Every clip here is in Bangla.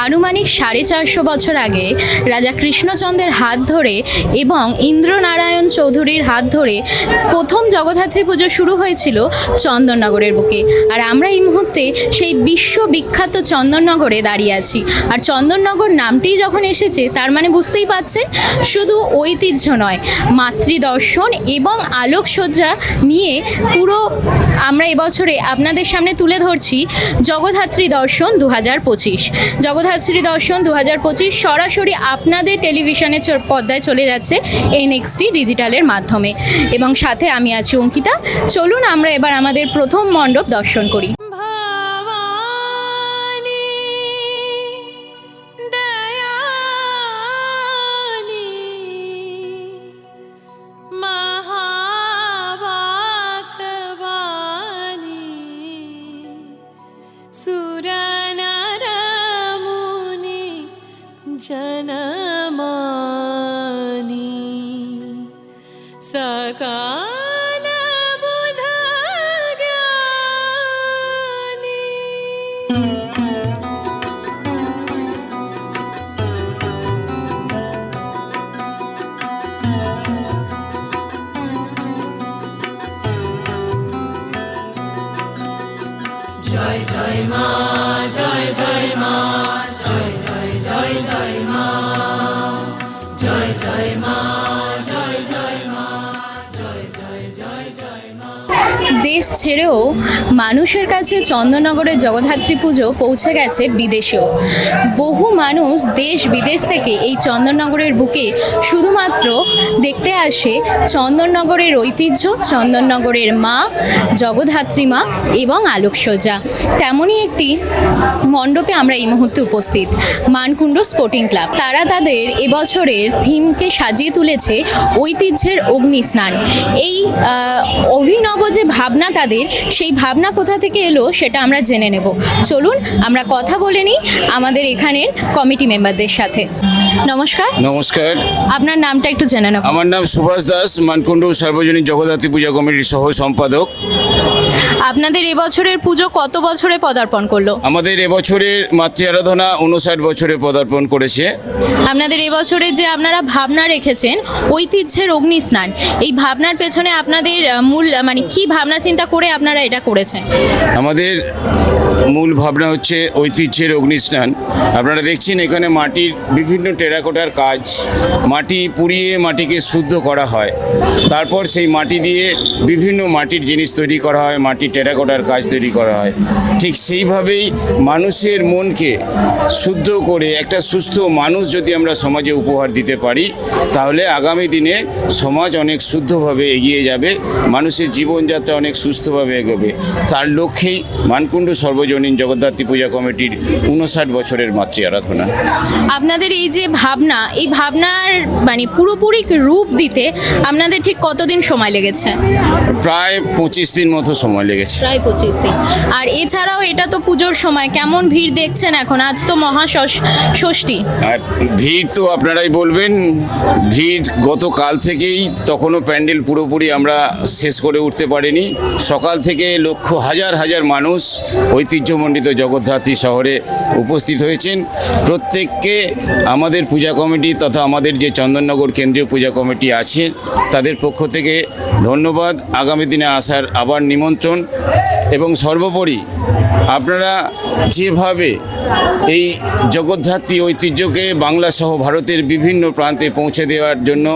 আনুমানিক 450 বছর আগে রাজা কৃষ্ণচন্দ্রের হাত ধরে এবং ইন্দ্রনারায়ণ চৌধুরীর হাত ধরে প্রথম জগদ্ধাত্রী পুজো শুরু হয়েছিল চন্দননগরের বুকে। আর আমরা এই মুহূর্তে সেই বিশ্ববিখ্যাত চন্দননগরে দাঁড়িয়ে আছি। আর চন্দননগর নামটিই যখন এসেছে তার মানে বুঝতেই পারছেন, শুধু ঐতিহ্য নয়, মাতৃদর্শন এবং আলোকসজ্জা নিয়ে পুরো আমরা এবছরে আপনাদের সামনে তুলে ধরছি জগদ্ধাত্রী দর্শন 2025। জগদ্ধাত্রী দর্শন 2025 সরাসরি আপনাদের টেলিভিশনের পর্দায় চলে যাচ্ছে NXT ডিজিটালের মাধ্যমে, এবং সাথে আমি আছি অঙ্কিতা। চলুন আমরা এবার আমাদের প্রথম মণ্ডপ দর্শন করি। जनमानि सकाल बुध ज्ञानी। जय जय माँ, जय जय माँ, जय जय जय जय माँ, जय जय माँ, जय जय माँ, जय जय जय जय माँ। দেশ ছেড়েও মানুষের কাছে চন্দননগরের জগদ্ধাত্রী পুজো পৌঁছে গেছে বিদেশেও। বহু মানুষ দেশ বিদেশ থেকে এই চন্দননগরের বুকে শুধুমাত্র দেখতে আসে চন্দননগরের ঐতিহ্য, চন্দননগরের মা, জগদ্ধাত্রী মা এবং আলোকসজ্জা। তেমনই একটি মণ্ডপে আমরা এই মুহূর্তে উপস্থিত, মানকুণ্ড স্পোর্টিং ক্লাব। তারা তাদের এবছরের থিমকে সাজিয়ে তুলেছে ঐতিহ্যের অগ্নিস্নান। এই অভিনব যে ভাবনা তাদের, সেই ভাবনা কোথা থেকে এলো সেটা আমরা জেনে নেব। চলুন আমরা কথা বলে নিই আমাদের এখানের কমিটি মেম্বারদের সাথে। নমস্কার। নমস্কার, আপনার নামটা একটু জেনে নেব। আমার নাম সুভাষ দাস, মানকুণ্ড সার্বজনীন জগদ্ধাত্রী পূজা কমিটির সহ সম্পাদক। আপনাদের এবছরের পুজো কত বছরে পদার্পণ করলো? আমাদের এবছরের মাতৃ আরাধনা 59 বছরে পদার্পণ করেছে। আপনাদের এবছরে যে আপনারা ভাবনা রেখেছেন ঐতিহ্যের অগ্নিস্নান, এই ভাবনার পেছনে আপনাদের মূল মানে কি ভাবনা চিন্তা করে আপনারা এটা করেছেন? আমাদের মূল ভাবনা হচ্ছে ঐতিহ্যের অগ্নিস্নান। আপনারা দেখছেন এখানে মাটির বিভিন্ন টেরাকোটার কাজ, মাটি পুড়িয়ে মাটিকে শুদ্ধ করা হয়, তারপর সেই মাটি দিয়ে বিভিন্ন মাটির জিনিস তৈরি করা হয়, মাটির টেরাকোটার কাজ তৈরি করা হয়। ঠিক সেইভাবেই মানুষের মনকে শুদ্ধ করে একটা সুস্থ মানুষ যদি আমরা সমাজে উপহার দিতে পারি, তাহলে আগামী দিনে সমাজ অনেক শুদ্ধভাবে এগিয়ে যাবে, মানুষের জীবনযাত্রা অনেক সুস্থভাবে এগোবে। তার লক্ষ্যেই মানকুণ্ড সর্বজনীন জগদ্ধাত্রী পূজা কমিটির 59 বছরের মাতৃ আরাধনা। আপনাদের এই যে ভাবনা, এই ভাবনার মানে পুরোপুরি রূপ দিতে আপনাদের ঠিক কতদিন সময় লেগেছে? প্রায় 25 দিন মতো সময় লেগেছে। প্রায় 25 দিন। আর এছাড়াও এটা তো পুজোর সময়, কেমন ভিড় দেখছেন এখন? আজ তো মহাষষ্ঠী। আর ভিড় তো আপনারাই বলবেন, ভিড় গতকাল থেকেই, তখনও প্যান্ডেল পুরোপুরি আমরা শেষ করে উঠতে পারিনি। সকাল থেকে হাজার হাজার মানুষ ঐতিহ্যমণ্ডিত জগদ্ধাত্রী শহরে উপস্থিত হয়েছেন। প্রত্যেককে আমাদের পূজা কমিটি তথা আমাদের যে চন্দননগর কেন্দ্রীয় পূজা কমিটি আছে তাদের পক্ষ থেকে ধন্যবাদ, আগামী দিনে আসার আবার নিমন্ত্রণ। এবং সর্বোপরি আপনারা যেভাবে এই জগদ্ধাত্রী ঐতিহ্যকে বাংলা সহ ভারতের বিভিন্ন প্রান্তে পৌঁছে দেওয়ার জন্য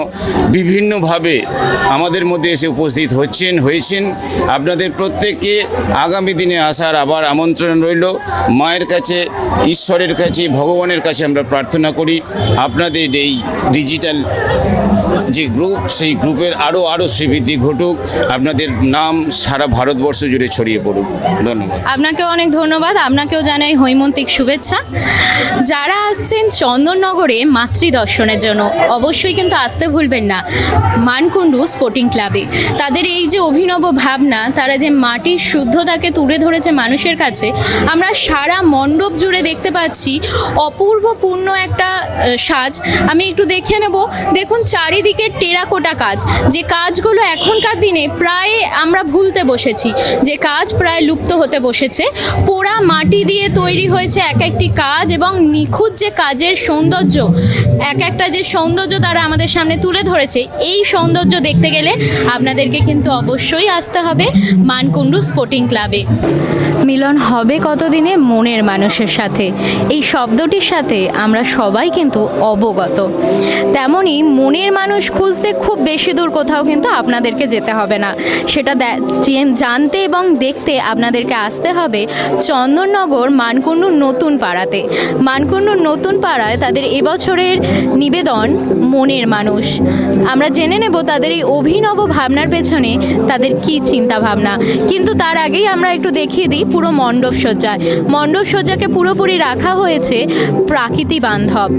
বিভিন্নভাবে আমাদের মধ্যে এসে উপস্থিত হয়েছেন, আপনাদের প্রত্যেককে আগামী দিনে আসার আবার আমন্ত্রণ রইল। মায়ের কাছে, ঈশ্বরের কাছে, ভগবানের কাছে আমরা প্রার্থনা করি আপনাদের এই ডিজিটাল যে গ্রুপ, সেই গ্রুপের আরও শ্রীবৃদ্ধি ঘটুক, আপনাদের নাম সারা ভারতবর্ষ জুড়ে ছড়িয়ে পড়ুক। ধন্যবাদ। আপনাকে অনেক ধন্যবাদ, আপনাকেও জানাই হৈমন্তিক শুভেচ্ছা। যারা আসছেন চন্দননগরে মাতৃদর্শনের জন্য অবশ্যই কিন্তু আসতে ভুলবেন না মানকুণ্ডু স্পোর্টিং ক্লাবে। তাদের এই যে অভিনব ভাবনা, তারা যে মাটির শুদ্ধতাকে তুলে ধরেছে মানুষের কাছে, আমরা সারা মণ্ডপ জুড়ে দেখতে পাচ্ছি অপূর্বপূর্ণ একটা সাজ। আমি একটু দেখে নেব। দেখুন চারিদিকে চারিদিকের টেরাকোটা কাজ, যে কাজগুলো এখনকার দিনে প্রায় আমরা ভুলতে বসেছি, যে কাজ প্রায় লুপ্ত হতে বসেছে। পোড়া মাটি দিয়ে তৈরি হয়েছে এক একটি কাজ, এবং নিখুঁত যে কাজের সৌন্দর্য, এক একটা যে সৌন্দর্য তারা আমাদের সামনে তুলে ধরেছে, এই সৌন্দর্য দেখতে গেলে আপনাদেরকে কিন্তু অবশ্যই আসতে হবে মানকুণ্ডু স্পোর্টিং ক্লাবে। মিলন হবে কতদিনে মনের মানুষের সাথে, এই শব্দটির সাথে আমরা সবাই কিন্তু অবগত। তেমনি মনের মানুষ খুঁজতে খুব বেশি দূর কোথাও কিন্তু আপনাদেরকে যেতে হবে না, সেটা জানতে এবং দেখতে আপনাদেরকে আসতে হবে চন্দননগর মানকুণ্ডুর নতুন পাড়াতে। মানকুণ্ডুর নতুন পাড়ায় তাদের এবছরের নিবেদন মনের মানুষ। আমরা জেনে নেব তাদের এই অভিনব ভাবনার পেছনে তাদের কী চিন্তা ভাবনা। কিন্তু তার আগেই আমরা একটু দেখিয়ে দিই পুরো মণ্ডপসজ্জায়। মণ্ডপসজ্জাকে পুরোপুরি রাখা হয়েছে প্রাকৃতি বান্ধব।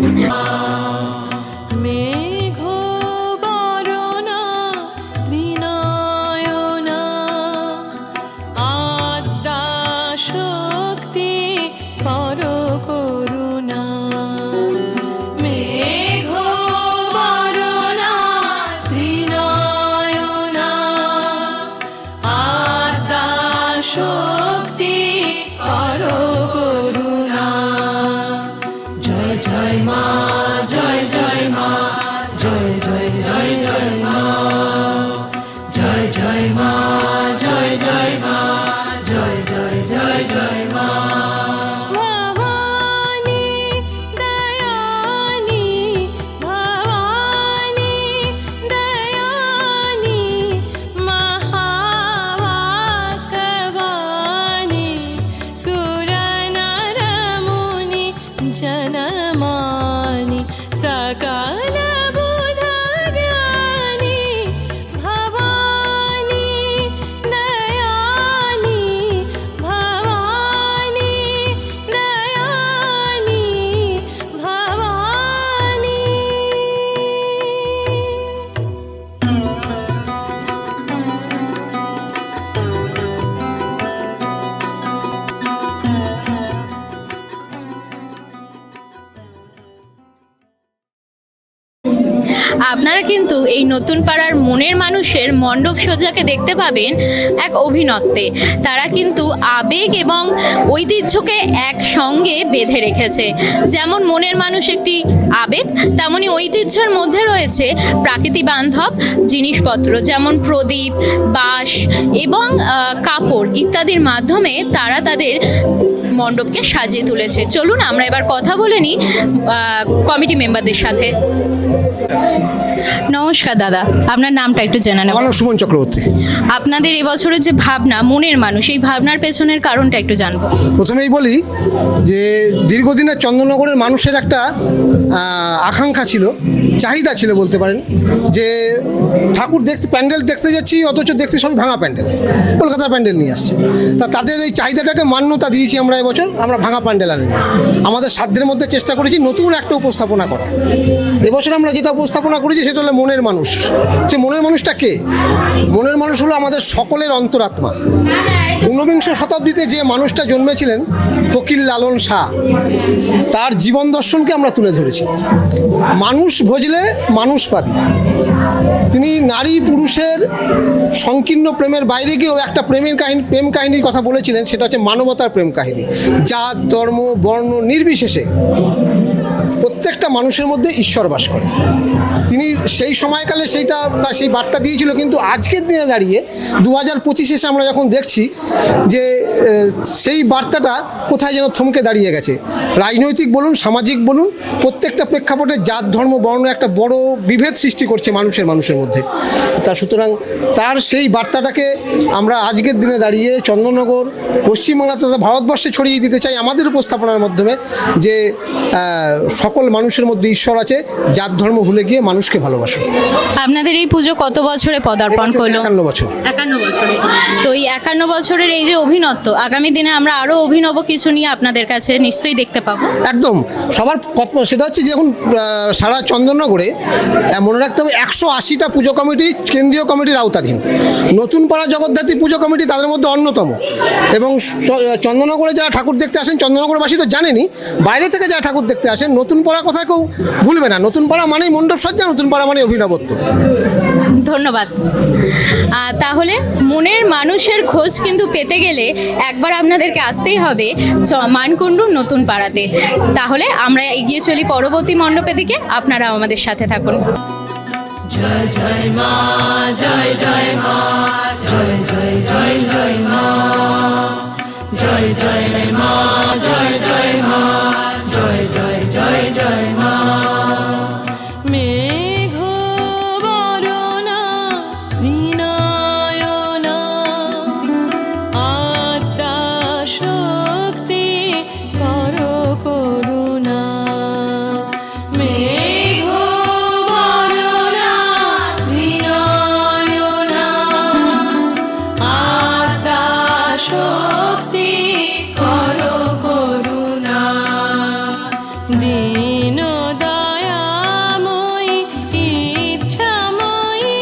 আপনারা কিন্তু এই নতুন পাড়ার মনের মানুষের মণ্ডপ সজ্জাকে দেখতে পাবেন এক অভিনত্যে। তারা কিন্তু আবেগ এবং ঐতিহ্যকে একসঙ্গে বেঁধে রেখেছে। যেমন মনের মানুষ একটি আবেগ, তেমনি ঐতিহ্যের মধ্যে রয়েছে প্রাকৃতি বান্ধব জিনিসপত্র, যেমন প্রদীপ, বাঁশ এবং কাপড় ইত্যাদির মাধ্যমে তারা তাদের মণ্ডপকে সাজিয়ে তুলেছে। চলুন আমরা এবার কথা বলে নিই কমিটি মেম্বারদের সাথে। নমস্কার দাদা, আপনার নামটা একটু জেনে নেব। আমার নাম সুমন চক্রবর্তী। আপনাদের এবছরের যে ভাবনা মনের মানুষ, এই ভাবনার পেছনের কারণটা একটু জানবো। প্রথমেই বলি যে দীর্ঘদিনের চন্দননগরের মানুষের একটা আকাঙ্ক্ষা ছিল, চাহিদা ছিল বলতে পারেন, যে ঠাকুর দেখতে প্যান্ডেল দেখতে যাচ্ছি অথচ দেখতে সবই ভাঙা প্যান্ডেল, কলকাতার প্যান্ডেল নিয়ে আসছে। তাদের এই চাহিদাটাকে মান্যতা দিয়েছি আমরা এবছর। আমরা ভাঙা প্যান্ডেল আনি, আমাদের সাধ্যের মধ্যে চেষ্টা করেছি নতুন একটা উপস্থাপনা করা। এবছর আমরা যেটা উপস্থাপনা করেছি সেটা হলো মনের মানুষ। সে মনের মানুষটা কে? মনের মানুষ হলো আমাদের সকলের অন্তরাত্মা। ঊনবিংশ শতাব্দীতে যে মানুষটা জন্মেছিলেন ফকির লালন শাহ, তার জীবন দর্শনকে আমরা তুলে ধরেছি। মানুষ ভজলে মানুষ পাবি। তিনি নারী পুরুষের সংকীর্ণ প্রেমের বাইরে গিয়েও একটা প্রেম কাহিনীর কথা বলেছিলেন, সেটা হচ্ছে মানবতার প্রেম কাহিনী। জাত, ধর্ম, বর্ণ নির্বিশেষে প্রত্যেকটা মানুষের মধ্যে ঈশ্বর বাস করে। তিনি সেই সময়কালে সেই বার্তা দিয়েছিল। কিন্তু আজকের দিনে দাঁড়িয়ে 2025 এসে আমরা যখন দেখছি যে সেই বার্তাটা কোথায় যেন থমকে দাঁড়িয়ে গেছে। রাজনৈতিক বলুন, সামাজিক বলুন, প্রত্যেকটা প্রেক্ষাপটে জাত, ধর্ম, বর্ণ একটা বড় বিভেদ সৃষ্টি করছে মানুষের মধ্যে। সুতরাং তার সেই বার্তাটাকে আমরা আজকের দিনে দাঁড়িয়ে চন্দননগর, পশ্চিমবাংলা তথা ভারতবর্ষে ছড়িয়ে দিতে চাই আমাদের উপস্থাপনার মাধ্যমে, যে সকল মানুষের মধ্যে ঈশ্বর আছে, জাত ধর্ম ভুলে গিয়ে মানুষকে ভালোবাসো। আপনাদের এই পুজো কত বছরে পদার্পণ করলো? 51 বছর। 51 বছরে। তো এই 51 বছরের এই যে অভিনত্ব, আগামী দিনে আমরা আরও অভিনব কিছু নিয়ে আপনাদের কাছে নিশ্চয়ই দেখতে পাবো। একদম সবার সেটা হচ্ছে যে এখন সারা চন্দননগরে মনে রাখতে হবে 180টা পুজো কমিটি কেন্দ্রীয় কমিটির আওতাধীন। নতুন পাড়া জগদ্ধাত্রী পুজো কমিটি তাদের মধ্যে অন্যতম। এবং চন্দননগরে যারা ঠাকুর দেখতে আসেন, চন্দননগরবাসী তো জানেনই, বাইরে থেকে যারা ঠাকুর দেখতে আসেন, নতুন পাড়া কথা কেউ ভুলবে না। নতুন পাড়া মানেই মণ্ডপ সজ্জা, নতুন পাড়া মানে অভিনবত্ব। ধন্যবাদ। তাহলে মনের মানুষের খোঁজ কিন্তু পেতে গেলে একবার আপনাদেরকে আসতেই হবে মানকুণ্ডুর নতুন পাড়াতে। তাহলে আমরা এগিয়ে চলি পরবর্তী মণ্ডপের দিকে, আপনারা আমাদের সাথে থাকুন। জয় জয় মা, জয় জয় মা, জয় জয় জয় জয় মা, জয় জয় মা, জয় জয় মা, জয় জয় জয় জয় মা। মেঘ বরণা বিনয়না, আদ্যা শক্তি কর করুণা। মেঘ বরণা বিনয়না, আদ্যা শক্তি কর করুণা। দীন দয়াময়ী ইচ্ছাময়ী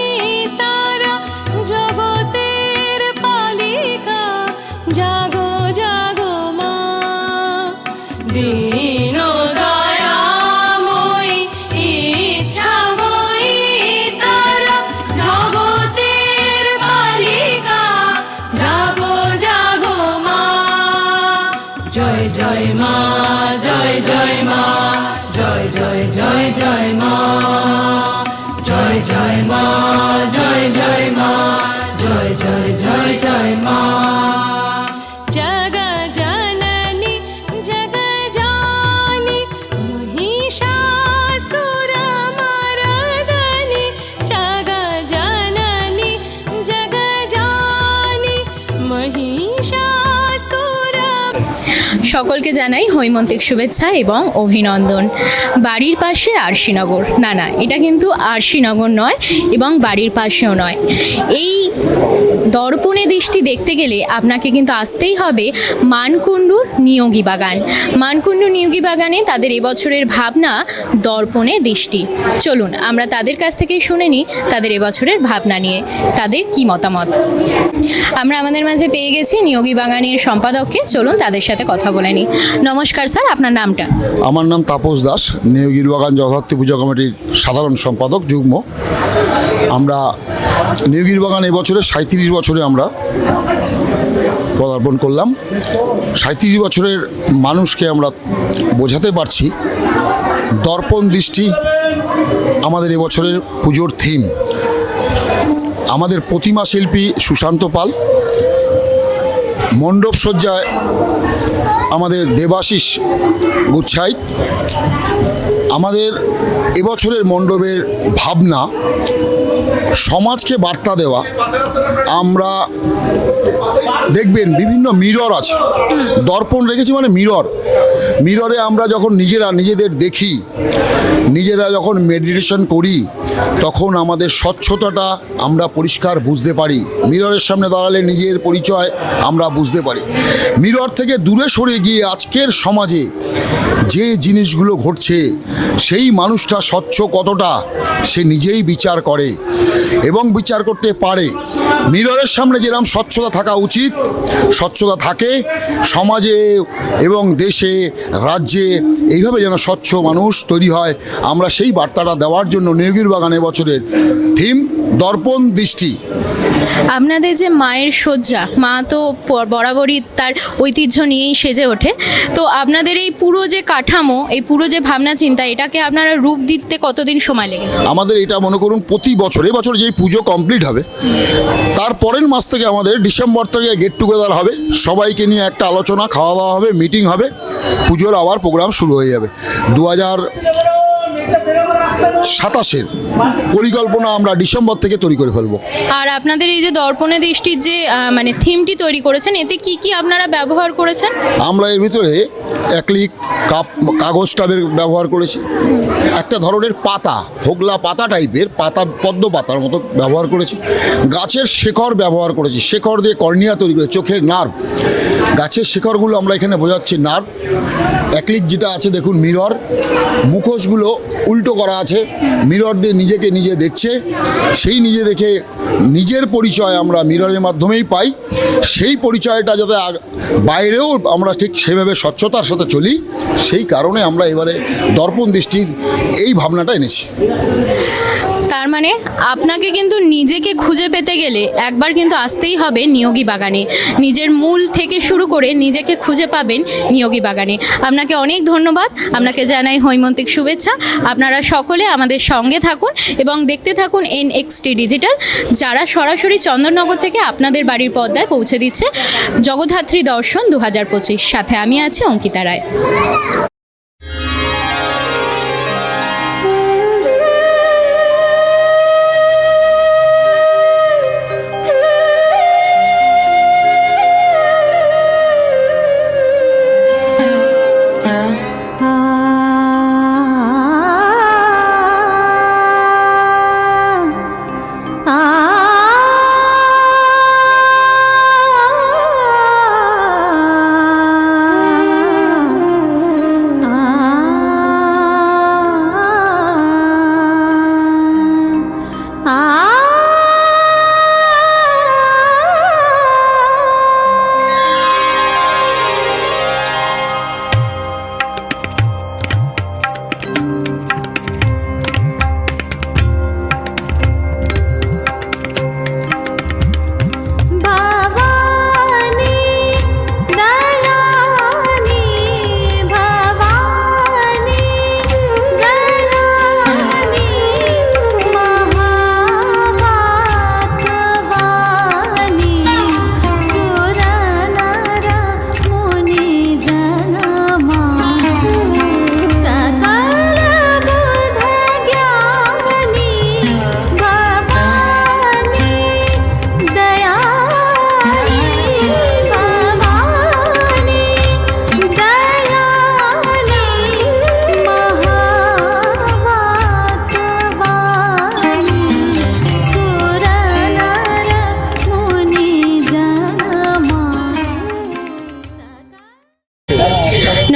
তারা, জগতের পালিকা জাগো জাগো মা। দীন দয়াময়ী ইচ্ছাময়ী তারা, জগতের পালিকা জাগো জাগো মা। জয় জয় মা, জয় জয় মা, জয় জয় জয় জয় মা, জয় জয় মা, জয় জয় মা, জয় জয় জয় জয় মা। জগজননী জগজানি মহিষাসুরমর্দিনী, জগজননী জগজানি মহিষাসুর। সকলকে জানাই হৈমন্তিক শুভেচ্ছা এবং অভিনন্দন। বাড়ির পাশে আরশিনগর, না না, এটা কিন্তু আরশিনগর নয় এবং বাড়ির পাশেও নয়। এই দর্পণে দৃষ্টি দেখতে গেলে আপনাকে কিন্তু আসতেই হবে মানকুণ্ডুর নিয়োগী বাগান। মানকুণ্ডু নিয়োগী বাগানে তাদের এবছরের ভাবনা দর্পণে দৃষ্টি। চলুন আমরা তাদের কাছ থেকে শুনে নিই তাদের এবছরের ভাবনা নিয়ে তাদের কি মতামত। আমরা আমাদের মাঝে পেয়ে গেছি নিয়োগী বাগানের সম্পাদককে, চলুন তাদের সাথে কথা বলে নিই। নমস্কার স্যার, আপনার নামটা? আমার নাম তাপস দাস, নিয়োগীর বাগান জগদ্ধাত্রী পুজো কমিটির সাধারণ সম্পাদক যুগ্ম। আমরা নিয়োগীর বাগান এবছরে 37 বছরে আমরা পদার্পণ করলাম। 37 বছরের মানুষকে আমরা বোঝাতে পারছি দর্পণ দৃষ্টি আমাদের এবছরের পুজোর থিম। আমাদের প্রতিমা শিল্পী সুশান্ত পাল, মণ্ডপ সজ্জায় আমাদের দেবাশিস গুচ্ছাইত। আমাদের এবছরের মণ্ডপের ভাবনা সমাজকে বার্তা দেওয়া। আমরা দেখবেন বিভিন্ন মিরর আছে, দর্পণ রেখেছি মানে মিররে আমরা যখন নিজেদের দেখি, নিজেরা যখন মেডিটেশন করি, তখন আমাদের স্বচ্ছতাটা আমরা পরিষ্কার বুঝতে পারি। মিররের সামনে দাঁড়ালে নিজের পরিচয় আমরা বুঝতে পারি। মিরর থেকে দূরে সরে গিয়ে আজকের সমাজে যে জিনিসগুলো ঘটছে, সেই মানুষটা স্বচ্ছ কতটা সে নিজেই বিচার করে এবং বিচার করতে পারে। মিররের সামনে যেরকম স্বচ্ছতা থাকা উচিত, স্বচ্ছতা থাকে সমাজে এবং দেশে, রাজ্যে, এইভাবে যেন স্বচ্ছ মানুষ তৈরি হয়। আমরা সেই বার্তাটা দেওয়ার জন্য নিয়োগীর বাগানে বছরের থিম দর্পণ দৃষ্টি। আপনাদের যে মায়ের সজ্জা, মা তো বরাবরই তার ঐতিহ্য নিয়েই সেজে ওঠে, তো আপনাদের এই পুরো যে কাঠামো, এই পুরো যে ভাবনা চিন্তা, এটাকে আপনারা রূপ দিতে কতদিন সময় লেগেছে? আমাদের এটা মনে করুন প্রতি বছর, এবছর যেই পুজো কমপ্লিট হবে তার পরের মাস থেকে আমাদের ডিসেম্বর থেকে গেট টুগেদার হবে, সবাইকে নিয়ে একটা আলোচনা, খাওয়া দাওয়া হবে, মিটিং হবে, পুজোর আবার প্রোগ্রাম শুরু হয়ে যাবে। 27-এর পরিকল্পনা আমরা ডিসেম্বর থেকে তৈরি করে ফেলবো। আর আপনাদের এই যে দর্পণে দৃষ্টির যে মানে থিমটি তৈরি করেছেন, এতে কি কি আপনারা ব্যবহার করেছেন? আমরা এর ভিতরে অ্যাক্রিলিক কাগজ টাবের ব্যবহার করেছি, একটা ধরনের পাতা, হোগলা পাতা টাইপের পাতা, পদ্ম পাতার মতো ব্যবহার করেছি, গাছের শেকড় ব্যবহার করেছি, শেকড় দিয়ে কর্নিয়া তৈরি করে, চোখের নার্ভ, গাছের শেকড়গুলো আমরা এখানে বোঝাচ্ছি নার্ভ। অ্যাক্রিলিক যেটা আছে দেখুন মিরর, মুখোশগুলো উল্টো করা আছে, মিরর দিয়ে নিজেকে নিজে দেখছে, সেই নিজে দেখে নিজের পরিচয় আমরা মিররের মাধ্যমেই পাই, সেই পরিচয়টা যাতে বাইরেও আমরা ঠিক সেভাবে স্বচ্ছতার সাথে চলি, সেই কারণে আমরা এবারে দর্পণ দৃষ্টির এই ভাবনাটা এনেছি। তার মানে আপনাকে কিন্তু নিজেকে খুঁজে পেতে গেলে একবার কিন্তু আসতেই হবে নিয়োগী বাগানে। নিজের মূল থেকে শুরু করে নিজেকে খুঁজে পাবেন নিয়োগী বাগানে। আপনাকে অনেক ধন্যবাদ, আপনাকে জানাই হৈমন্তিক শুভেচ্ছা। আপনারা সকলে আমাদের সঙ্গে থাকুন এবং দেখতে থাকুন NXT ডিজিটাল, যারা সরাসরি চন্দননগর থেকে আপনাদের বাড়ির পর্দায় পৌঁছে দিচ্ছে জগদ্ধাত্রী দর্শন 2025। সাথে আমি আছি অঙ্কিতা রায়।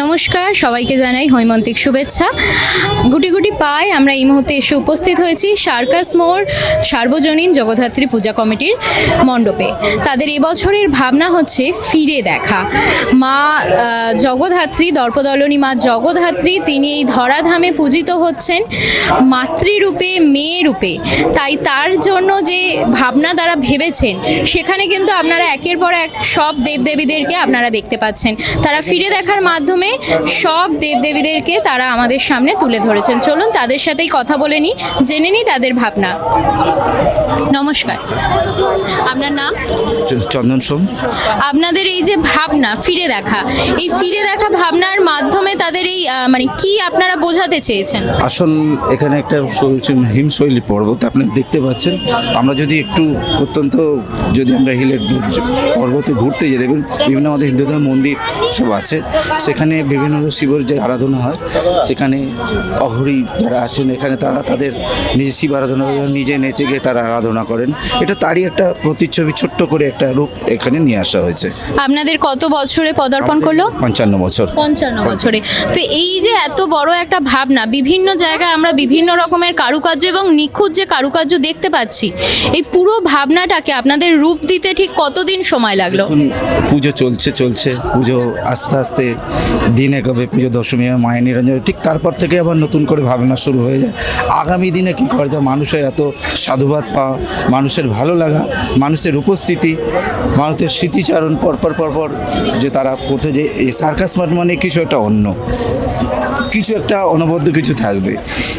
নমস্কার, সবাইকে জানাই হৈমন্তিক শুভেচ্ছা। গুটি গুটি পায়ে আমরা এই মুহূর্তে এসে উপস্থিত হয়েছি সার্কাস মোড় সার্বজনীন জগদ্ধাত্রী পূজা কমিটির মণ্ডপে। তাদের এবছরের ভাবনা হচ্ছে ফিরে দেখা। মা জগদ্ধাত্রী, দর্পদলনী মা জগদ্ধাত্রী, তিনি এই ধরাধামে পূজিত হচ্ছেন মাতৃরূপে, মেয়ে রূপে। তাই তার জন্য যে ভাবনা তারা ভেবেছেন, সেখানে কিন্তু আপনারা একের পর এক সব দেবদেবীদেরকে আপনারা দেখতে পাচ্ছেন। তারা ফিরে দেখার মাধ্যমে সব দেবদেবীদেরকে তারা আমাদের সামনে তুলে ধরেছেন। চলুন তাদের সাথেই কথা বলে নিই, জেনে নিই তাদের ভাবনা। নমস্কার, আপনার নাম? চন্দন সোম। আপনাদের এই যে ভাবনা ফিরে দেখা, এই ফিরে দেখা ভাবনার মাধ্যমে তাদের এই মানে কি আপনারা বোঝাতে চেয়েছেন? আসল এখানে একটা হিমশৈলী পর্বত আপনি দেখতে পাচ্ছেন। আমরা যদি একটু অত্যন্ত যদি আমরা হিলের পর্বতে ঘুরতে যেতে দেখবেন বিভিন্ন আমাদের হিন্দু ধর্মের মন্দির সব আছে, সেখানে বিভিন্ন শিবের যে আরাধনা হয়, সেখানে অঘরী যারা আছেন এখানে তারা তাদের নিজে শিব আরাধনা নিজে নেচে গিয়ে তারা আরাধনা করেন। এটা তারই একটা প্রতিচ্ছবি, ছোট্ট করে একটা রূপ এখানে নিয়ে আসা হয়েছে। আপনাদের কত বছরে পদার্পণ করলো? 55 বছর। 55 বছরে। তো এই যে এত বড় একটা ভাবনা, বিভিন্ন জায়গায় আমরা বিভিন্ন রকমের কারুকার্য এবং নিখুঁত যে কারুকার্য দেখতে পাচ্ছি, এই পুরো ভাবনাটাকে আপনাদের রূপ দিতে ঠিক কতদিন সময় লাগলো? পুজো চলছে পুজো আস্তে আস্তে দিন এগোবে, পুজো দশমী মায়ের নিরঞ্জন, ঠিক তারপর থেকে আবার নতুন করে ভাবনা শুরু হয়ে যায় আগামী দিনে কী করে মানুষের এত সাধুবাদ পাওয়া, মানুষের ভালো লাগা, মানুষের উপস্থিতি, মানুষের স্মৃতিচারণ পরপর যে তারা করতে, যে এই সার্কাস মানে কিছু একটা অন্য কিছু একটা অনবদ্য কিছু থাকবে,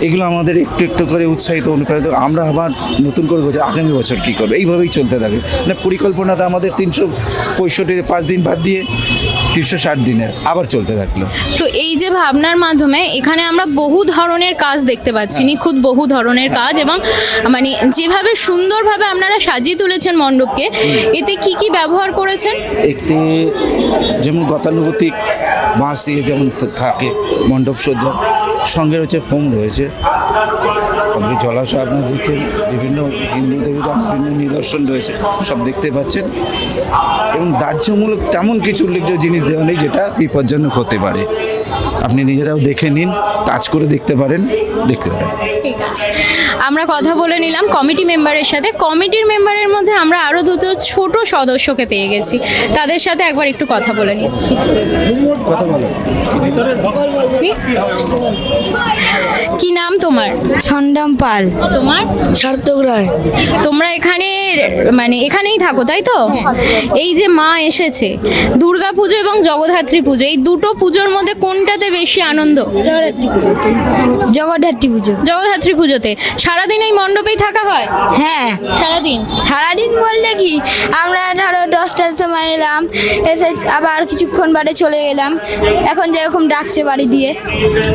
এগুলো আমাদের একটু একটু করে উৎসাহিত অনুপ্রাণিত। আমরা আবার নতুন করে বলছি আগামী বছর কী করবো, এইভাবেই চলতে থাকে। মানে পরিকল্পনাটা আমাদের 365 দিন বাদ দিয়ে 360 দিনের আবার চলতে থাকলো। তো এই যে ভাবনার মাধ্যমে এখানে আমরা বহু ধরনের কাজ দেখতে পাচ্ছি, নিখুঁত বহু ধরনের কাজ, এবং মানে যেভাবে সুন্দরভাবে আপনারা সাজিয়ে তুলেছেন মণ্ডপকে, এতে কি কি ব্যবহার করেছেন? এতে যেমন গতানুগতিক বাঁশ দিয়ে যেমন থাকে মণ্ডপ সজ্জার, সঙ্গে রয়েছে ফোম রয়েছে, আপনি জলাশয় আপনার দেখছেন, বিভিন্ন হিন্দু দেবতার বিভিন্ন নিদর্শন রয়েছে, সব দেখতে পাচ্ছেন। এবং দাহ্যমূলক তেমন কিছু উল্লেখযোগ্য জিনিস দেওয়া নেই যেটা বিপজ্জনক হতে পারে। আপনি নিজেরাও দেখে নিন, টাচ করে দেখতে পারেন। ঠিক আছে, আমরা কথা বলে নিলাম কমিটি মেম্বারের সাথে। কমিটির মেম্বারের মধ্যে আমরা আরও দুটো ছোট সদস্যকে পেয়ে গেছি, তাদের সাথে একবার একটু কথা বলে নিচ্ছি। কি নাম তোমার? ছন্দম পাল। তোমার? সার্থক রায়। তোমরা এখানে মানে এখানেই থাকো তাই তো? এই যে মা এসেছে, দুর্গা পুজো এবং জগদ্ধাত্রী পুজো, এই দুটো পুজোর মধ্যে কোনটাতে বেশি আনন্দ? জগদ্ধাত্রী পুজো। জগদ্ধাত্রী পুজোতে সারাদিন এই মণ্ডপেই থাকা হয়? হ্যাঁ, সারাদিন। সারাদিন বলতে কি, আমরা ধরো 10টার সময় এলাম, এসে আবার কিছুক্ষণ বাদে চলে গেলাম। এখন যেরকম ডাকছে বাড়ি দিয়ে।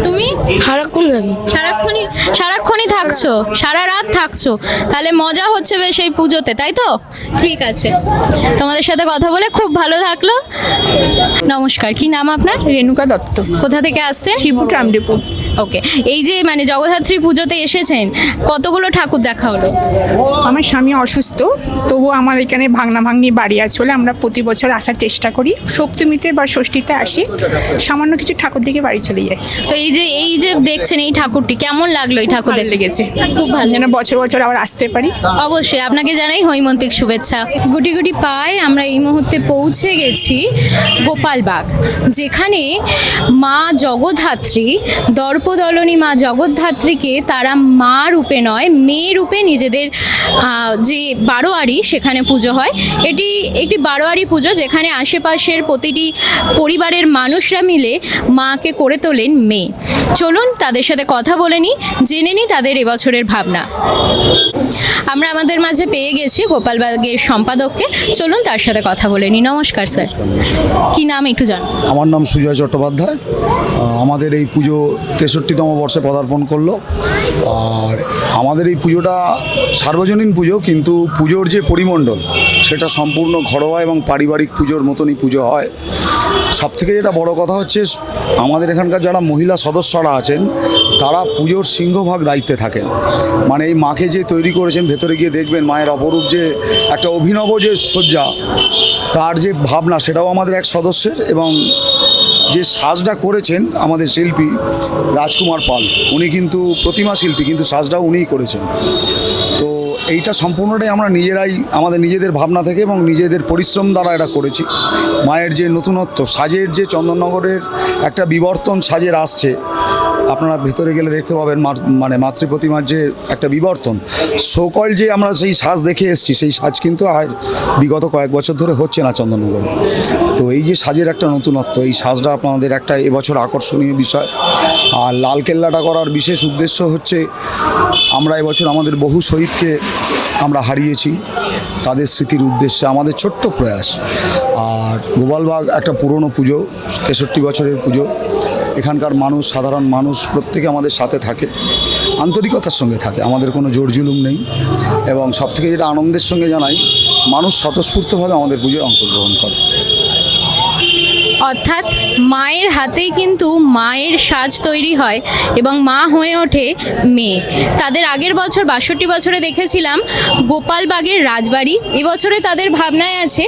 তুমি? সারাক্ষণ লাগি। সারাক্ষণই থাকছো, সারা রাত থাকছো, তাহলে মজা হচ্ছে বেশ এই পুজোতে, তাই তো? ঠিক আছে, তোমাদের সাথে কথা বলে খুব ভালো থাকলো। নমস্কার, কি নাম আপনার? রেণুকা দত্ত। কোথা থেকে আসছেন? শিবপুর রামডিপুর। ওকে, এই যে মানে জগদ্ধাত্রী পুজোতে এসেছেন, কতগুলো ঠাকুর দেখা হলো? আমার স্বামী অসুস্থ, তবুও আমার এখানে ভাঙনা ভাঙনি বাড়ি আছে বলে আমরা প্রতি বছর আসার চেষ্টা করি। সপ্তমীতে বা ষষ্ঠীতে আসি, সামান্য কিছু ঠাকুর দিকে বাড়ি চলে যাই। তো এই যে দেখছেন এই ঠাকুরটি, কেমন লাগলো এই ঠাকুর ভালো দেখে? লেগেছে, খুব ভালো। যেন বছর বছর আবার আসতে পারি। অবশ্যই, আপনাকে জানাই হৈমন্তিক শুভেচ্ছা। গুটি গুটি পায়ে আমরা এই মুহূর্তে পৌঁছে গেছি গোপালবাগ, যেখানে মা জগদ্ধাত্রী, দর্পদলনী মা জগদ্ধাত্রীকে তারা মা রূপে নয়, মেয়ে রূপে নিজেদের যে বারোয়ারি সেখানে পুজো হয়। এটি একটি বারোয়ারি পুজো, যেখানে আশেপাশের প্রতিটি পরিবারের মানুষরা মিলে মাকে করে তোলেন মেয়ে। চলুন তাদের সাথে কথা বলে নিই, জেনে নিই তাদের এবছরের ভাবনা। আমরা আমাদের মাঝে পেয়ে গেছি গোপালবাগের সম্পাদককে, চলুন তার সাথে কথা বলে নিই। নমস্কার স্যার, কি নাম একটু জান? আমার নাম সুজয় চট্টোপাধ্যায়। আমাদের এই পুজো 63তম বর্ষে পদার্পণ করলো। আর আমাদের এই পুজোটা সার্বজনীন পুজো, কিন্তু পুজোর যে পরিমণ্ডল সেটা সম্পূর্ণ ঘরোয়া এবং পারিবারিক পুজোর মতনই পুজো হয়। সবথেকে যেটা বড় কথা হচ্ছে, আমাদের এখানকার যারা মহিলা সদস্যরা আছেন তারা পুজোর সিংহভাগ দায়িত্বে থাকেন। মানে এই মাকে যে তৈরি করেছেন, ভেতরে গিয়ে দেখবেন মায়ের অপরূপ যে একটা অভিনব যে সজ্জা, তার যে ভাবনা সেটাও আমাদের এক সদস্যের, এবং যে সাজটা করেছেন আমাদের শিল্পী রাজকুমার পাল, উনি কিন্তু প্রতিমা শিল্পী, কিন্তু সাজটাও উনিই করেছেন। তো এইটা সম্পূর্ণটাই আমরা নিজেরাই আমাদের নিজেদের ভাবনা থেকে এবং নিজেদের পরিশ্রম দ্বারা এটা করেছি। মায়ের যে নতুনত্ব, সাজের যে চন্দননগরের একটা বিবর্তন সাজের আসছে, আপনারা ভেতরে গেলে দেখতে পাবেন মানে মাতৃ প্রতিমার যে একটা বিবর্তন, সকল যে আমরা সেই সাজ দেখে এসেছি, সেই সাজ কিন্তু আর বিগত কয়েক বছর ধরে হচ্ছে না চন্দননগরে। তো এই যে সাজের একটা নতুনত্ব, এই সাজটা আপনাদের একটা এবছর আকর্ষণীয় বিষয়। আর লালকেল্লাটা করার বিশেষ উদ্দেশ্য হচ্ছে, আমরা এবছর আমাদের বহু শহীদকে আমরা হারিয়েছি, তাদের স্মৃতির উদ্দেশ্যে আমাদের ছোট্ট প্রয়াস। আর গোপালবাগ একটা পুরনো পুজো, 63 বছরের পুজো। এখানকার মানুষ, সাধারণ মানুষ প্রত্যেকে আমাদের সাথে থাকে, আন্তরিকতার সঙ্গে থাকে, আমাদের কোনো জোর জুলুম নেই। এবং সবথেকে যেটা আনন্দের সঙ্গে জানাই, মানুষ স্বতঃস্ফূর্তভাবে আমাদের পুজোয় অংশগ্রহণ করে। অর্থাৎ মায়ের হাতেই কিন্তু মায়ের সাজ তৈরি হয় এবং মা হয়ে ওঠে মেয়ে। তাদের আগের বছর 62 বছরে দেখেছিলাম গোপালবাগের রাজবাড়ি, এবছরে তাদের ভাবনায় আছে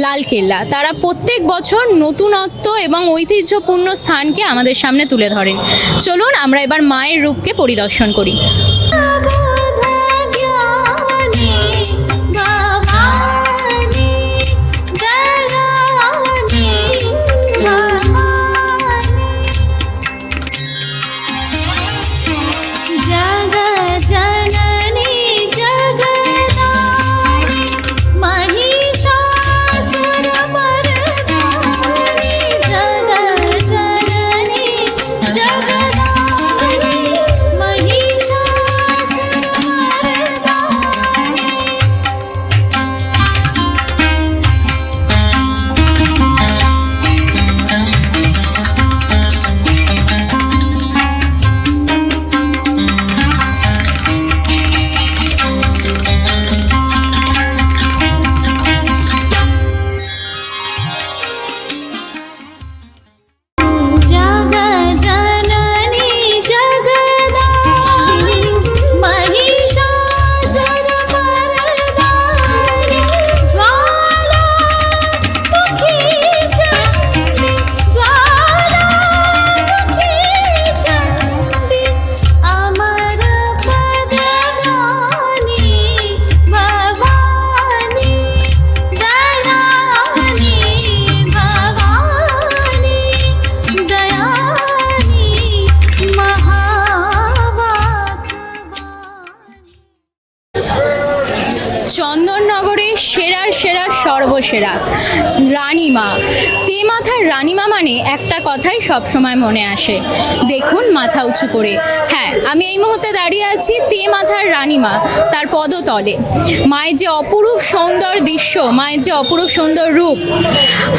লালকেল্লা। তারা প্রত্যেক বছর নতুনত্ব এবং ঐতিহ্যপূর্ণ স্থানকে আমাদের সামনে তুলে ধরেন। চলুন আমরা এবার মায়ের রূপকে পরিদর্শন করি। সেরা রানীমা। তেমাথার রানীমা মানে একটা কথাই সবসময় মনে আসে, দেখুন মাথা উঁচু করে। হ্যাঁ, আমি এই মুহূর্তে দাঁড়িয়ে আছি তেমাথার রানীমা, তার পদতলে। মায়ের যে অপরূপ সুন্দর দৃশ্য, মায়ের যে অপরূপ সুন্দর রূপ,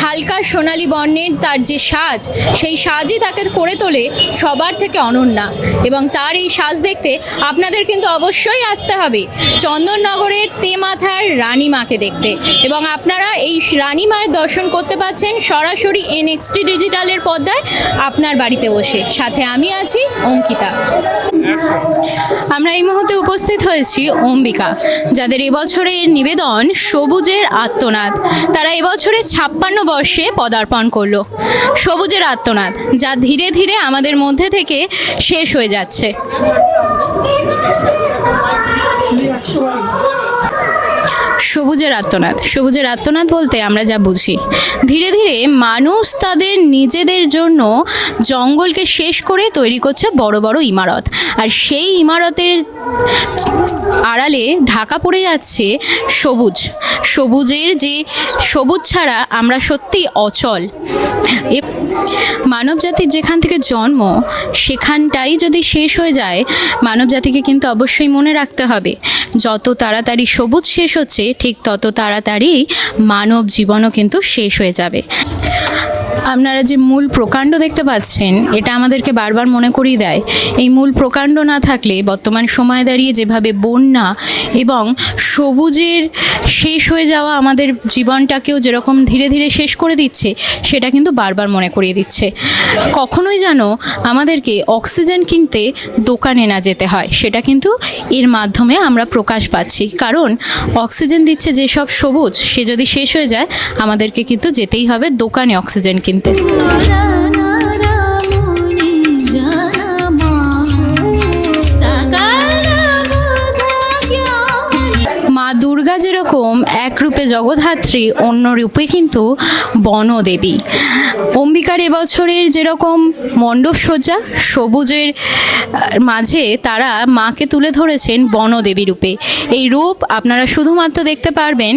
হালকা সোনালী বর্ণের তার যে সাজ, সেই সাজই তাকে করে তোলে সবার থেকে অনন্যা। এবং তার এই সাজ দেখতে আপনাদের কিন্তু অবশ্যই আসতে হবে চন্দননগরের তেমাথার রানীমাকে দেখতে। এবং আপনারা এই রানীমায়ের দর্শন করতে পাচ্ছেন সরাসরি NXT ডিজিটালের পর্দায় আপনার বাড়িতে বসে। সাথে আমি আছি অঙ্কিতা। আমরা এই মুহূর্তে উপস্থিত হয়েছি অম্বিকা, যাদের এবছরের নিবেদন সবুজের আত্মনাদ। তারা এবছরে 56 বর্ষে পদার্পণ করলো। সবুজের আত্মনাদ, যা ধীরে ধীরে আমাদের মধ্যে থেকে শেষ হয়ে যাচ্ছে। সবুজের আত্মনাদ, সবুজের আত্মনাদ বলতে আমরা যা বুঝি, ধীরে ধীরে মানুষ তাদের নিজেদের জন্য জঙ্গলকে শেষ করে তৈরি করছে বড় বড় ইমারত, আর সেই ইমারতের আড়ালে ঢাকা পড়ে যাচ্ছে সবুজ। সবুজের যে সবুজ ছাড়া আমরা সত্যি অচল। মানব জাতির যেখান থেকে জন্ম, সেখানটাই যদি শেষ হয়ে যায়, মানব জাতিকে কিন্তু অবশ্যই মনে রাখতে হবে, যত তাড়াতাড়ি সবুজ শেষ হচ্ছে, ঠিক তত তাড়াতাড়ি মানব জীবনও কিন্তু শেষ হয়ে যাবে। আপনারা যে মূল প্রকাণ্ড দেখতে পাচ্ছেন, এটা আমাদেরকে বারবার মনে করিয়ে দেয়, এই মূল প্রকাণ্ড না থাকলে বর্তমান সময়ে দাঁড়িয়ে যেভাবে বন্যা এবং সবুজের শেষ হয়ে যাওয়া আমাদের জীবনটাকেও যেরকম ধীরে ধীরে শেষ করে দিচ্ছে, সেটা কিন্তু বারবার মনে করিয়ে দিচ্ছে। কখনোই যেন আমাদেরকে অক্সিজেন কিনতে দোকানে না যেতে হয়, সেটা কিন্তু এর মাধ্যমে আমরা প্রকাশ পাচ্ছি। কারণ অক্সিজেন দিচ্ছে যেসব সবুজ, সে যদি শেষ হয়ে যায়, আমাদেরকে কিন্তু যেতেই হবে দোকানে অক্সিজেন কিনতে। মা দুর্গা যেরকম এক রূপে জগদ্ধাত্রী, অন্য রূপে কিন্তু বনদেবী। অম্বিকার এবছরের যেরকম মণ্ডপ সজ্জা, সবুজের মাঝে তারা মাকে তুলে ধরেছেন বনদেবী রূপে। এই রূপ আপনারা শুধুমাত্র দেখতে পারবেন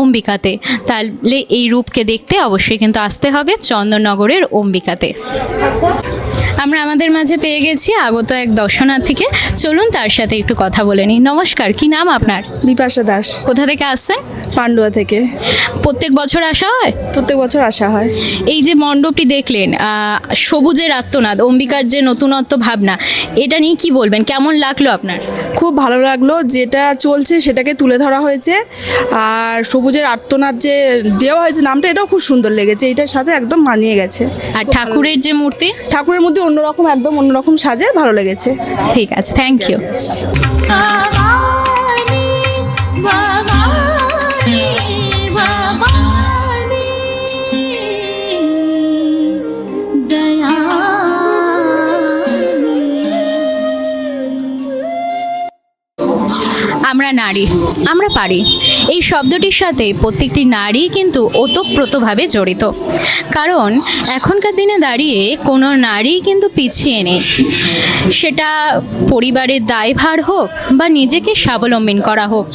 অম্বিকাতে। তাহলে এই রূপকে দেখতে অবশ্যই কিন্তু আসতে হবে চন্দননগরের অম্বিকাতে। আমরা আমাদের মাঝে পেয়ে গেছি আগত এক দর্শনার্থীকে, চলুন তার সাথে একটু কথা বলে নিই। নমস্কার, কি নাম আপনার? বিপাশা দাস, কোথা থেকে আসছেন? পান্ডুয়া থেকে। প্রত্যেক বছর আসা হয়? প্রত্যেক বছর আসা হয়। এই যে মণ্ডপটি দেখলেন, সবুজের আত্মনাদ, অম্বিকার যে নতুনত্ব ভাবনা, এটা নিয়ে কি বলবেন? কেমন লাগলো আপনার? খুব ভালো লাগলো, যেটা চলছে সেটাকে তুলে ধরা হয়েছে। আর সবুজের আর্তনাদ যে দেওয়া হয়েছে নামটা, এটাও খুব সুন্দর লেগেছে, এটার সাথে একদম মানিয়ে গেছে। আর ঠাকুরের যে মূর্তি, ঠাকুরের মধ্যে অন্যরকম, একদম অন্যরকম সাজে, ভালো লেগেছে। ঠিক আছে, থ্যাংক ইউ। আমরা নারী, আমরা পারি, এই শব্দটির সাথে প্রত্যেকটি নারী কিন্তু ওতপ্রোতভাবে জড়িত। কারণ এখনকার দিনে দাঁড়িয়ে কোনো নারী কিন্তু পিছিয়ে নেই, সেটা পরিবারের দায়ভার হোক বা নিজেকে স্বাবলম্বী করা হোক।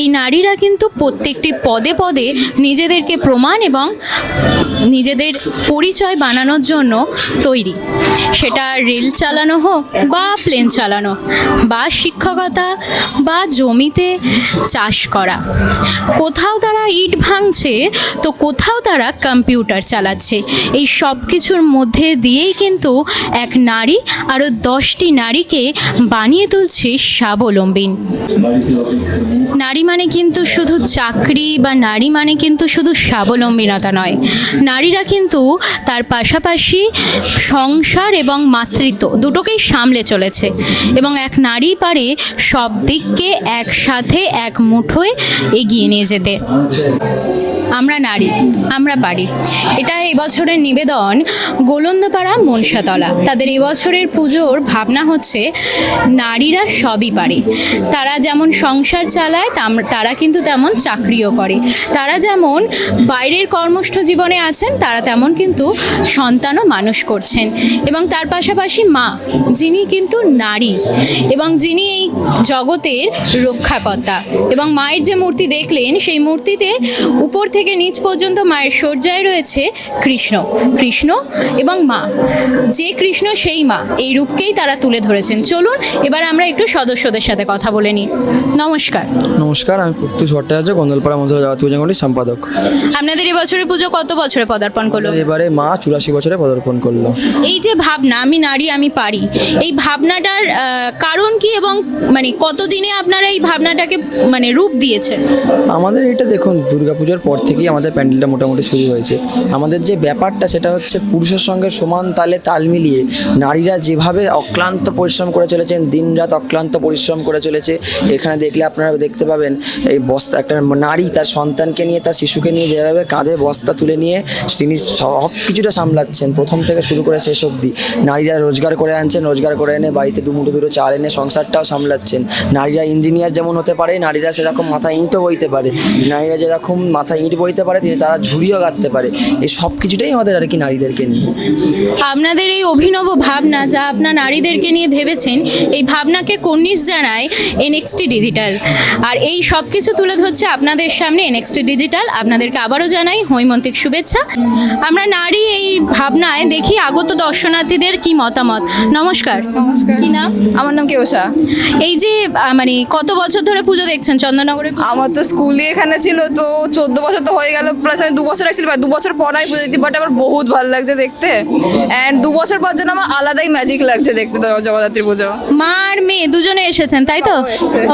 এই নারীরা কিন্তু প্রত্যেকটি পদে পদে নিজেদেরকে প্রমাণ এবং নিজেদের পরিচয় বানানোর জন্য তৈরি। সেটা রেল চালানো হোক বা প্লেন চালানো, বা শিক্ষকতা, বা জমিতে চাষ করা। কোথাও তারা ইট ভাঙছে, তো কোথাও তারা কম্পিউটার চালাচ্ছে। এই সব কিছুর মধ্যে দিয়েই কিন্তু এক নারী আরও 10টি নারীকে বানিয়ে তুলছে স্বাবলম্বী। নারী মানে কিন্তু শুধু চাকরি, বা নারী মানে কিন্তু শুধু স্বাবলম্বীনতা নয়। নারীরা কিন্তু তার পাশাপাশি সংসার এবং মাতৃত্ব দুটোকেই সামলে চলেছে, এবং এক নারী পারে সব দিককে একসাথে এক মুঠোয় এগিয়ে নিয়ে যেতে। আমরা নারী, আমরা পারি, এটা এবছরের নিবেদন গোলন্দপাড়া মনসাতলা। তাদের এবছরের পুজোর ভাবনা হচ্ছে নারীরা সবই পারে। তারা যেমন সংসার চালায়, তারা কিন্তু তেমন চাকরিও করে। তারা যেমন বাইরের কর্মস্থ জীবনে আছেন, তারা তেমন কিন্তু সন্তানও মানুষ করছেন। এবং তার পাশাপাশি মা, যিনি কিন্তু নারী এবং যিনি এই জগতের রক্ষাকর্তা। এবং মায়ের যে মূর্তি দেখলেন, সেই মূর্তিতে উপর থেকে থেকে নিচ পর্যন্ত মায়ের শয্যায় রয়েছে কৃষ্ণ এবং মা, যে কৃষ্ণ সেই মা, এই রূপকেই তারা তুলে ধরেছেন। চলুন এবার আমরা একটু সদস্যদের সাথে কথা বলে নিই। নমস্কার। নমস্কার, আমি প্রত্যুষ ভট্টাচার্য, গন্দলপাড়া মন্দির জগৎ পূজা কমিটির সম্পাদক। আপনাদের এই বছরের পুজো কত বছরে পদার্পণ করলো? এবারে মা 84 বছরে পদার্পণ করলো। এই যে ভাবনা আমি নারী আমি পারি, এই ভাবনাটার কারণ কি এবং মানে কতদিনে আপনারা এই ভাবনাটাকে মানে রূপ দিয়েছে? আমাদের এটা দেখুন, দুর্গাপুজোর পর থেকেই আমাদের প্যান্ডেলটা মোটামুটি শুরু হয়েছে। আমাদের যে ব্যাপারটা সেটা হচ্ছে পুরুষের সঙ্গে সমান তালে তাল মিলিয়ে নারীরা যেভাবে অক্লান্ত পরিশ্রম করে চলেছেন, দিনরাত অক্লান্ত পরিশ্রম করে চলেছে। এখানে দেখলে আপনারা দেখতে পাবেন এই বস্তা, একটা নারী তার সন্তানকে নিয়ে, তার শিশুকে নিয়ে যেভাবে কাঁধে বস্তা তুলে নিয়ে তিনি সব কিছুটা সামলাচ্ছেন, প্রথম থেকে শুরু করে শেষ অবধি। নারীরা রোজগার করে আনছেন, রোজগার করে এনে বাড়িতে দুমুঠো দুটো চাল এনে সংসারটাও সামলাচ্ছেন। নারীরা ইঞ্জিনিয়ার যেমন হতে পারে, নারীরা সেরকম মাথায় ইঁটও বইতে পারে। নারীরা যেরকম মাথায় ইঁট বইতে পারে, তারা ঝুড়িও গাঁথতে পারে। এই সব কিছুটাই আমাদের আর কি নারীদেরকে নিয়ে। আপনাদের এই অভিনব ভাবনা যা আপনার নারীদেরকে নিয়ে ভেবেছেন, এই ভাবনাকে কর্নিশ জানায় NXT ডিজিটাল। আর এই সব কিছু তুলে ধরছে আপনাদের সামনে NXT ডিজিটাল। আপনাদেরকে আবারও জানাই হৈমন্তিক শুভেচ্ছা। আমরা নারী এই ভাবনায় দেখি আগত দর্শনার্থীদের কি মতামত। নমস্কার। নমস্কার। কি নাম? আমার নাম কেউসা। এই যে মানে কত বছর ধরে পুজো দেখছেন চন্দননগরে? আমার তো স্কুলই এখানে ছিল, তো 14 বছর তো হয়ে গেল, প্লাস আমি 2 বছর আসছিল, 2 বছর পর আমি পুজো দেখছি, বাট আমার বহুত ভালো লাগছে দেখতে। অ্যান্ড 2 বছর পর যেন আমার আলাদাই ম্যাজিক লাগছে দেখতে জগদ্ধাত্রী পুজো। মা আর মেয়ে দুজনে এসেছেন তাই তো?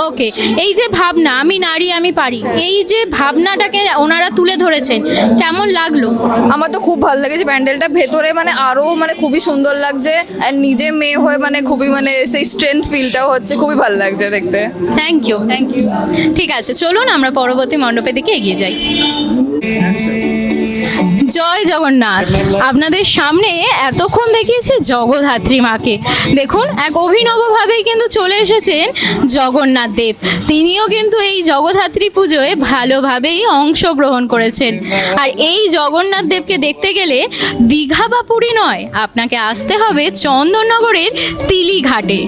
ওকে, এই যে ভাবনা আমি নারী আমি পারি, এই যে ভাবনাটাকে ওনারা তুলে ধরেছেন, কেমন লাগলো? আমার তো খুব ভালো লেগেছে প্যান্ডেলটা, ভেতরে মানে আরও মানে খুবই সুন্দর লাগছে। আর নিজে মেয়ে হয়ে মানে খুবই মানে সেই স্ট্রেংথ ফিলটাও হচ্ছে, খুবই ভালো লাগছে দেখতে। Thank you. ঠিক আছে, চলুন আমরা পরবর্তী মণ্ডপের দিকে এগিয়ে যাই। জয় জগন্নাথ। আপনাদের সামনে এতক্ষণ দেখিয়েছি জগদ্ধাত্রী মাকে। দেখুন এক অভিনবভাবেই কিন্তু চলে এসেছেন জগন্নাথ দেব। তিনিও কিন্তু এই জগদ্ধাত্রী পুজোয় ভালোভাবেই অংশগ্রহণ করেছেন। আর এই জগন্নাথ দেবকে দেখতে গেলে দীঘা বা পুরী নয়, আপনাকে আসতে হবে চন্দননগরের তিলি ঘাটে।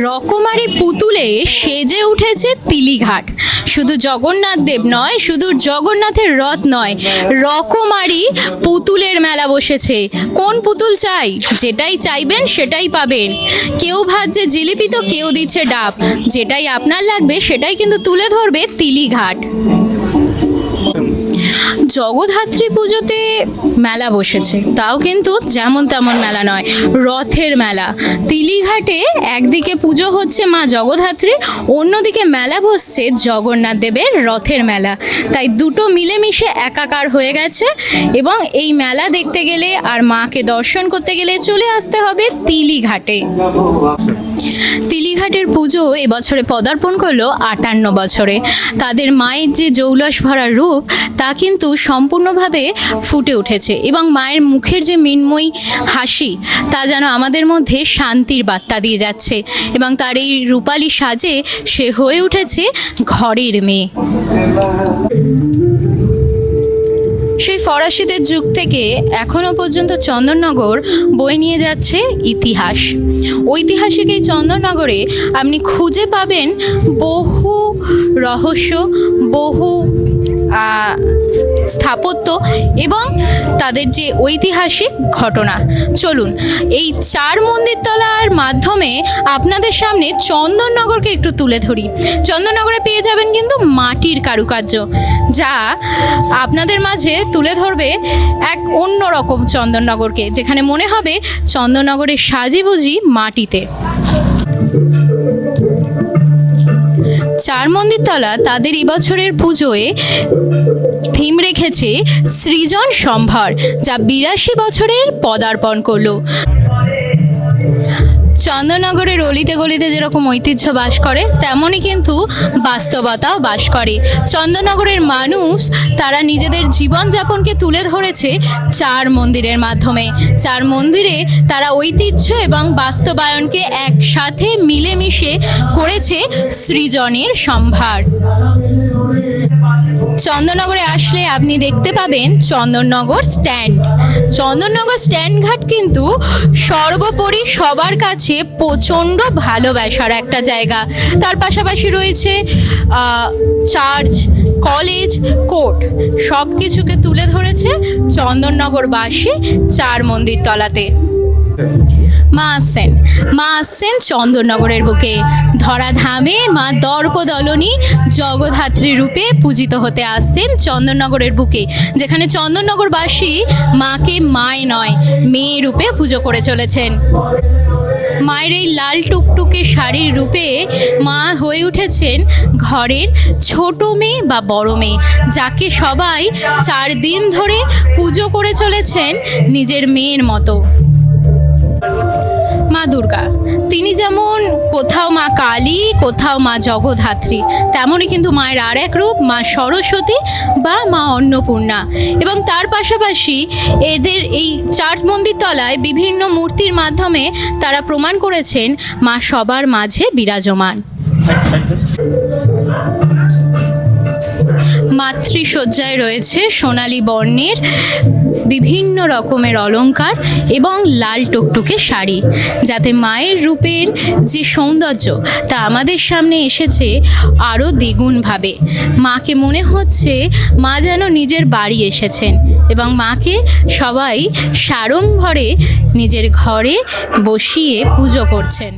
রকমারি পুতুলে সেজে উঠেছে তিলিঘাট। শুধু জগন্নাথ দেব নয়, শুধু জগন্নাথের রথ নয়, রকমারি পুতুলের মেলা বসেছে। কোন পুতুল চাই? যেটাই চাইবেন সেটাই পাবেন। কেউ ভাজছে জিলিপি তো কেউ দিচ্ছে ডাব। যেটাই আপনার লাগবে সেটাই কিন্তু তুলে ধরবে তিলিঘাট। জগদ্ধাত্রী পুজোতে মেলা বসেছে, তাও কিন্তু যেমন তেমন মেলা নয়, রথের মেলা। তিলিঘাটে একদিকে পুজো হচ্ছে মা জগদ্ধাত্রীর, অন্যদিকে মেলা বসছে জগন্নাথ দেবের রথের মেলা। তাই দুটো মিলেমিশে একাকার হয়ে গেছে। এবং এই মেলা দেখতে গেলে আর মাকে দর্শন করতে গেলে চলে আসতে হবে তিলিঘাটে। তিলিঘাটের পুজো এবছরে পদার্পণ করলো 58 বছরে। তাদের মায়ের যে জৌলস ভরা রূপ তা কিন্তু সম্পূর্ণভাবে ফুটে উঠেছে, এবং মায়ের মুখের যে মৃন্ময়ী হাসি তা যেন আমাদের মধ্যে শান্তির বার্তা দিয়ে যাচ্ছে। এবং তার এই রূপালী সাজে সে হয়ে উঠেছে ঘরের মেয়ে। সেই ফরাসিদের যুগ থেকে এখনো পর্যন্ত চন্দননগর বয়ে নিয়ে যাচ্ছে ইতিহাস। ঐতিহাসিক এই চন্দননগরে আপনি খুঁজে পাবেন বহু রহস্য, বহু স্থাপত্য এবং তাদের যে ঐতিহাসিক ঘটনা। চলুন এই 4 মন্দিরতলার মাধ্যমে আপনাদের সামনে চন্দননগরকে একটু তুলে ধরি। চন্দননগরে পেয়ে যাবেন কিন্তু মাটির কারুকার্য, যা আপনাদের মাঝে তুলে ধরবে এক অন্যরকম চন্দননগরকে, যেখানে মনে হবে চন্দননগরের সাজি বুঝি মাটিতে। 4 মন্দিরতলা তাদের এবছরের পুজোয় থিম রেখেছে সৃজন সম্ভার, যা 82 বছরের পদার্পণ করলো। চন্দননগরের অলিতে গলিতে যেরকম ঐতিহ্য বাস করে, তেমনই কিন্তু বাস্তবতাও বাস করে। চন্দননগরের মানুষ তারা নিজেদের জীবনযাপনকে তুলে ধরেছে 4 মন্দিরের মাধ্যমে। 4 মন্দিরে তারা ঐতিহ্য এবং বাস্তবায়নকে একসাথে মিলেমিশে করেছে সৃজনের সম্ভার। চন্দননগরে আসলে আপনি দেখতে পাবেন চন্দননগর স্ট্যান্ড। চন্দননগর স্ট্যান্ড ঘাট কিন্তু সর্বোপরি সবার কাছে প্রচণ্ড ভালোবাসার একটা জায়গা। তার পাশাপাশি রয়েছে চার্চ, কলেজ, কোর্ট, সব কিছুকে তুলে ধরেছে চন্দননগরবাসী চার মন্দির তলাতে। মা আসছেন চন্দননগরের বুকে। ধরাধামে মা দর্পদলনী জগদ্ধাত্রী রূপে পূজিত হতে আসছেন চন্দননগরের বুকে, যেখানে চন্দননগরবাসী মাকে মায় নয় মেয়ে রূপে পুজো করে চলেছেন। মায়ের এই লাল টুকটুকে শাড়ির রূপে মা হয়ে উঠেছেন ঘরের ছোট মেয়ে বা বড় মেয়ে, যাকে সবাই 4 দিন ধরে পুজো করে চলেছেন নিজের মেয়ের মতো। মা দুর্গা, তিনি যেমন কোথাও মা কালী, কোথাও মা জগদ্ধাত্রী, তেমনই কিন্তু মায়ের আর এক রূপ মা সরস্বতী বা মা অন্নপূর্ণা। এবং তার পাশাপাশি এদের এই চার মন্দির তলায় বিভিন্ন মূর্তির মাধ্যমে তারা প্রমাণ করেছেন মা সবার মাঝে বিরাজমান। মাতৃশয্যায় রয়েছে সোনালী বর্ণের বিভিন্ন রকমের অলংকার এবং লাল টুকটুকে শাড়ি, যাতে মায়ের রূপের যে সৌন্দর্য তা আমাদের সামনে এসেছে আরও দ্বিগুণভাবে। মাকে মনে হচ্ছে মা যেন নিজের বাড়ি এসেছেন এবং মাকে সবাই সাড়ম্বরে নিজের ঘরে বসিয়ে পুজো করছেন।